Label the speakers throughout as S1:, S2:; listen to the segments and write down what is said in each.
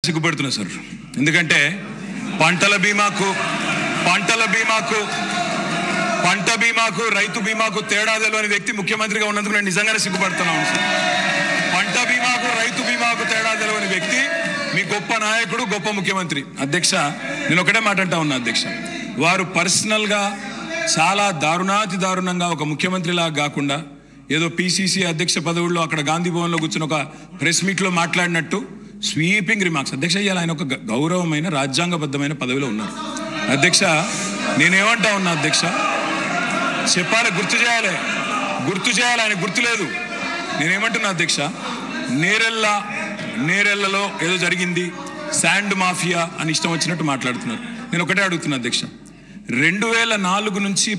S1: సిగ్గుపడుతున్నా sir. ఎందుకంటే పంట బీమాకు రైతు బీమాకు తేడా తెలియని వ్యక్తి ముఖ్యమంత్రిగా ఉన్నందుకు నేను నిజంగానే సిగ్గుపడుతున్నాను సార్. పంట బీమాకు రైతు బీమాకు తేడా తెలియని వ్యక్తి మీ గొప్ప నాయకుడు, గొప్ప ముఖ్యమంత్రి. అధ్యక్ష, నేను ఒకటే మాట అంటా ఉన్నా అధ్యక్ష, వారు పర్సనల్గా చాలా దారుణంగా ఒక ముఖ్యమంత్రిలాగా కాకుండా ఏదో పిసిసి అధ్యక్ష పదవుల్లో అక్కడ గాంధీ భవన్లో కూర్చుని ఒక ప్రెస్ మీట్లో మాట్లాడినట్టు స్వీపింగ్ రిమార్క్స్. అధ్యక్ష, ఇవాళ ఆయన ఒక గౌరవమైన రాజ్యాంగబద్ధమైన పదవిలో ఉన్నారు. అధ్యక్ష, నేనేమంటా ఉన్నా అధ్యక్ష, చెప్పాలి, గుర్తు చేయాలి, ఆయన గుర్తులేదు. నేనేమంటున్నా అధ్యక్ష, నేరెళ్లలో ఏదో జరిగింది, శాండ్ మాఫియా అని ఇష్టం వచ్చినట్టు మాట్లాడుతున్నారు. నేను ఒకటే అడుగుతున్నా అధ్యక్ష, 2004 నుంచి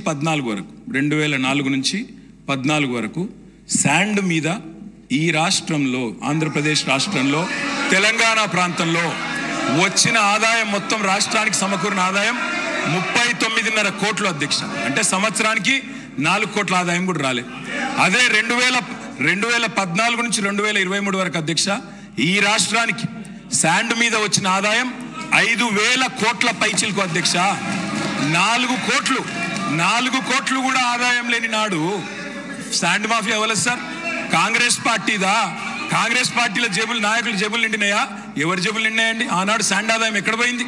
S1: 14 వరకు శాండ్ మీద ఈ రాష్ట్రంలో, ఆంధ్రప్రదేశ్ రాష్ట్రంలో, తెలంగాణ ప్రాంతంలో వచ్చిన ఆదాయం మొత్తం రాష్ట్రానికి సమకూరిన ఆదాయం 39.5 కోట్లు అధ్యక్ష. అంటే సంవత్సరానికి 4 కోట్ల ఆదాయం కూడా రాలే. అదే 2014 నుంచి 2023 వరకు అధ్యక్ష, ఈ రాష్ట్రానికి శాండ్ మీద వచ్చిన ఆదాయం 5,000 కోట్ల పైచిలకు అధ్యక్ష. 4 కోట్లు కూడా ఆదాయం లేని నాడు శాండ్ మాఫియా ఎవరు సార్? కాంగ్రెస్ పార్టీదా? కాంగ్రెస్ పార్టీల జేబులు, నాయకుల జేబులు నిండినాయా? ఎవరి జేబులు నిండినాయండి? ఆనాడు శాండ్ ఆదాయం ఎక్కడ పోయింది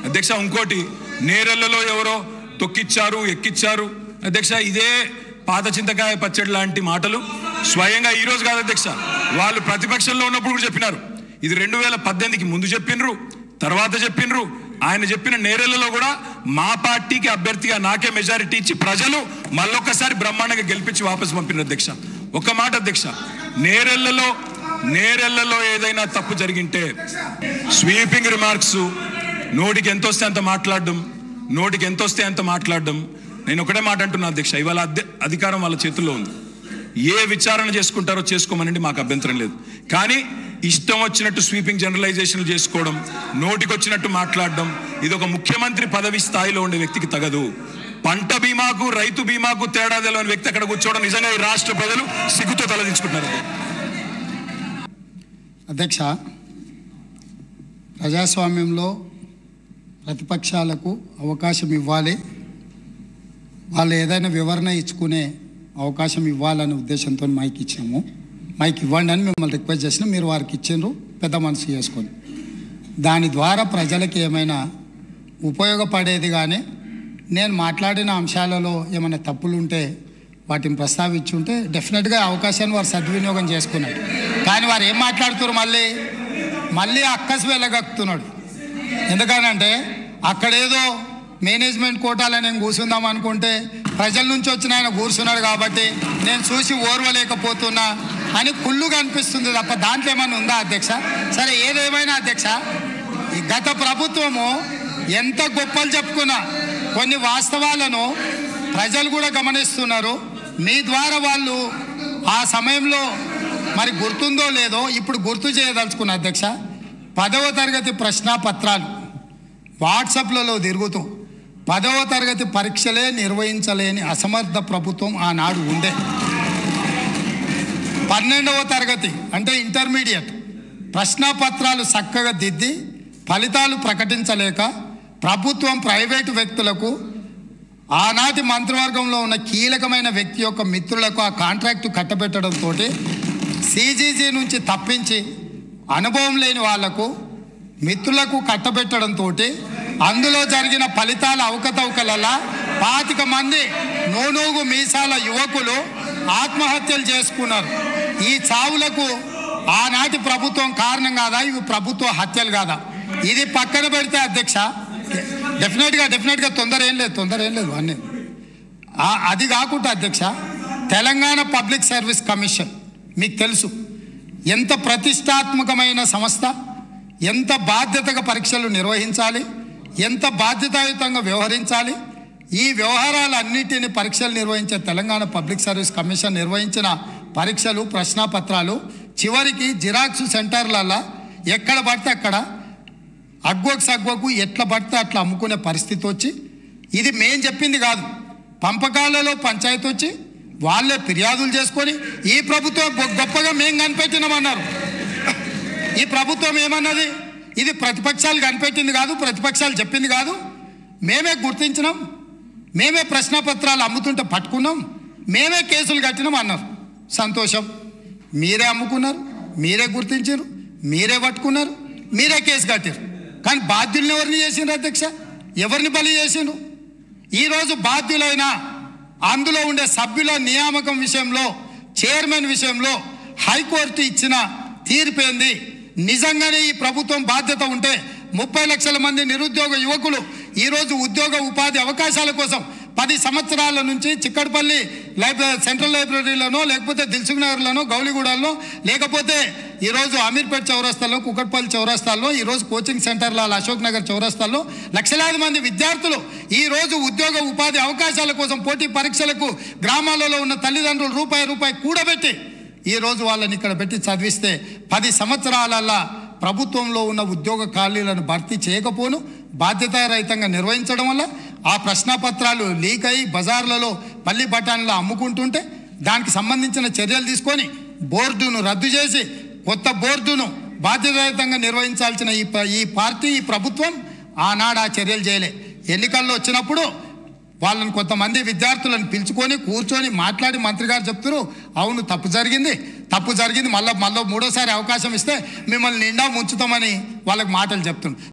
S1: అధ్యక్ష? ఇంకోటి, నేరెళ్లలో ఎవరో తొక్కిచ్చారు, ఎక్కిచ్చారు అధ్యక్ష. ఇదే పాత చింతకాయ పచ్చడి లాంటి మాటలు స్వయంగా ఈ రోజు కాదు అధ్యక్ష, వాళ్ళు ప్రతిపక్షంలో ఉన్నప్పుడు కూడా చెప్పినారు. ఇది 2018కి ముందు చెప్పినరు, తర్వాత చెప్పినరు. ఆయన చెప్పిన నేరెళ్లలో కూడా మా పార్టీకి అభ్యర్థిగా నాకే మెజారిటీ ఇచ్చి ప్రజలు మళ్ళొక్కసారి బ్రహ్మాండంగా గెలిపించి వాపసు పంపిన అధ్యక్ష. ఒక మాట అధ్యక్ష, నేరెళ్లలో ఏదైనా తప్పు జరిగింటే స్వీపింగ్ రిమార్క్స్, నోటికి ఎంత వస్తే అంత మాట్లాడడం. నేను ఒకటే మాట అంటున్నా అధ్యక్ష, ఇవాళ అధికారం వాళ్ళ చేతుల్లో ఉంది. ఏ విచారణ చేసుకుంటారో చేసుకోమనండి, మాకు అభ్యంతరం లేదు. కానీ ఇష్టం వచ్చినట్టు స్వీపింగ్ జనరలైజేషన్లు చేసుకోవడం, నోటికి వచ్చినట్టు మాట్లాడడం, ఇది ఒక ముఖ్యమంత్రి పదవి స్థాయిలో ఉండే వ్యక్తికి తగదు. పంట బీమాకు రైతు బీమాకు తేడా తెలియని వ్యక్తి అక్కడ కూర్చోవడం నిజంగా ఈ రాష్ట్ర ప్రజలు సిగ్గుతో తలదించుకుంటున్నారు.
S2: అధ్యక్ష, ప్రజాస్వామ్యంలో ప్రతిపక్షాలకు అవకాశం ఇవ్వాలి, వాళ్ళు ఏదైనా వివరణ ఇచ్చుకునే అవకాశం ఇవ్వాలనే ఉద్దేశంతో మైక్ ఇచ్చాము. మైక్ ఇవ్వండి అని మిమ్మల్ని రిక్వెస్ట్ చేసినా మీరు వారికి ఇచ్చిండ్రు, పెద్ద మనసు చేసుకొని. దాని ద్వారా ప్రజలకు ఏమైనా ఉపయోగపడేది కానీ నేను మాట్లాడిన అంశాలలో ఏమైనా తప్పులు ఉంటే వాటిని ప్రస్తావించుంటే డెఫినెట్గా అవకాశాన్ని వారు సద్వినియోగం చేసుకున్నాడు. కానీ వారు ఏం మాట్లాడుతున్నారు, మళ్ళీ అక్కసు వెళ్ళగక్కుతున్నాడు. ఎందుకనంటే అక్కడేదో మేనేజ్మెంట్ కోటాలో నేను కూర్చుందాం అనుకుంటే ప్రజల నుంచి వచ్చిన ఆయన కూర్చున్నాడు కాబట్టి నేను చూసి ఓర్వలేకపోతున్నా అని కుళ్ళుగా అనిపిస్తుంది తప్ప దాంట్లో ఏమైనా ఉందా అధ్యక్ష? సరే, ఏదేమైనా అధ్యక్ష, ఈ గత ప్రభుత్వము ఎంత గొప్పలు చెప్పుకున్నా కొన్ని వాస్తవాలను ప్రజలు కూడా గమనిస్తున్నారు. మీ ద్వారా వాళ్ళు ఆ సమయంలో మరి గుర్తుందో లేదో ఇప్పుడు గుర్తు చేయదలుచుకున్న అధ్యక్ష, 10వ తరగతి ప్రశ్నాపత్రాలు వాట్సాప్లలో తిరుగుతూ 10వ తరగతి పరీక్షలే నిర్వహించలేని అసమర్థ ప్రభుత్వం ఆనాడు ఉండే. 12వ తరగతి అంటే ఇంటర్మీడియట్ ప్రశ్నాపత్రాలు చక్కగా దిద్ది ఫలితాలు ప్రకటించలేక ప్రభుత్వం ప్రైవేటు వ్యక్తులకు, ఆనాటి మంత్రివర్గంలో ఉన్న కీలకమైన వ్యక్తి యొక్క మిత్రులకు ఆ కాంట్రాక్టు కట్టబెట్టడంతో సిజీజీ నుంచి తప్పించి అనుభవం లేని వాళ్లకు మిత్రులకు కట్టబెట్టడంతో అందులో జరిగిన ఫలితాల అవకతవకలలా 25 మంది నోనోగు మీసాల యువకులు ఆత్మహత్యలు చేసుకున్నారు. ఈ చావులకు ఆనాటి ప్రభుత్వం కారణం కాదా? ఇవి ప్రభుత్వ హత్యలు కాదా? ఇది పక్కన పెడితే అధ్యక్ష, డెఫినెట్గా తొందర ఏం లేదు అన్నీ. అది కాకుండా అధ్యక్ష, తెలంగాణ పబ్లిక్ సర్వీస్ కమిషన్ మీకు తెలుసు ఎంత ప్రతిష్టాత్మకమైన సంస్థ, ఎంత బాధ్యతగా పరీక్షలు నిర్వహించాలి, ఎంత బాధ్యతాయుతంగా వ్యవహరించాలి. ఈ వ్యవహారాలన్నిటిని పరీక్షలు నిర్వహించే తెలంగాణ పబ్లిక్ సర్వీస్ కమిషన్ నిర్వహించిన పరీక్షలు, ప్రశ్నాపత్రాలు చివరికి జిరాక్స్ సెంటర్లలో ఎక్కడ పడితే అక్కడ అగ్గోకు సగ్గోకు ఎట్లా పడితే అట్లా అమ్ముకునే పరిస్థితి వచ్చి, ఇది మేం చెప్పింది కాదు, పంపకాలలో పంచాయతీ వచ్చి వాళ్ళే ఫిర్యాదులు చేసుకొని ఈ ప్రభుత్వం గొప్పగా మేం కనిపెట్టినామన్నారు. ఈ ప్రభుత్వం ఏమన్నది, ఇది ప్రతిపక్షాలు కనిపెట్టింది కాదు, ప్రతిపక్షాలు చెప్పింది కాదు, మేమే గుర్తించినాం, మేమే ప్రశ్నపత్రాలు అమ్ముతుంటే పట్టుకున్నాం, మేమే కేసులు కట్టినాం అన్నారు. సంతోషం, మీరే అమ్ముకున్నారు, మీరే గుర్తించారు, మీరే పట్టుకున్నారు, మీరే కేసు కట్టారు. కానీ బాధ్యుల్ని ఎవరిని చేసిండ్రు అధ్యక్ష? ఎవరిని బలి చేసిండ్రు? ఈరోజు బాధ్యులైన అందులో ఉండే సభ్యుల నియామకం విషయంలో, చైర్మన్ విషయంలో హైకోర్టు ఇచ్చిన తీర్పేంది? నిజంగానే ఈ ప్రభుత్వం బాధ్యత ఉంటే 30 లక్షల మంది నిరుద్యోగ యువకులు ఈరోజు ఉద్యోగ ఉపాధి అవకాశాల కోసం 10 సంవత్సరాల నుంచి చిక్కడపల్లి సెంట్రల్ లైబ్రరీలోనో, లేకపోతే దిల్సుఖ్నగర్లోనో, గౌలిగూడల్లో, లేకపోతే ఈరోజు అమీర్పేట్ చౌరస్తాల్లో, కుకట్పల్లి చౌరస్తాల్లో, ఈరోజు కోచింగ్ సెంటర్ల అశోక్ నగర్ చౌరస్తాల్లో లక్షలాది మంది విద్యార్థులు ఈరోజు ఉద్యోగ ఉపాధి అవకాశాల కోసం పోటీ పరీక్షలకు గ్రామాలలో ఉన్న తల్లిదండ్రులు రూపాయి కూడబెట్టి ఈరోజు వాళ్ళని ఇక్కడ పెట్టి చదివిస్తే 10 సంవత్సరాల ప్రభుత్వంలో ఉన్న ఉద్యోగ ఖాళీలను భర్తీ చేయకపోను బాధ్యతారహితంగా నిర్వహించడం వల్ల ఆ ప్రశ్నపత్రాలు లీక్ అయ్యి బజార్లలో పల్లి బఠానీలో అమ్ముకుంటుంటే దానికి సంబంధించిన చర్యలు తీసుకొని బోర్డును రద్దు చేసి కొత్త బోర్డును బాధ్యతారహితంగా నిర్వహించాల్సిన ఈ పార్టీ, ఈ ప్రభుత్వం ఆనాడు ఆ చర్యలు చేయలే. ఎన్నికల్లో వచ్చినప్పుడు వాళ్ళని కొంతమంది విద్యార్థులను పిలుచుకొని కూర్చొని మాట్లాడి మంత్రి గారు చెప్తారు, అవును తప్పు జరిగింది, మళ్ళీ మూడోసారి అవకాశం ఇస్తే మిమ్మల్ని నిండా ముంచుతామని వాళ్ళకి మాటలు చెప్తున్నారు.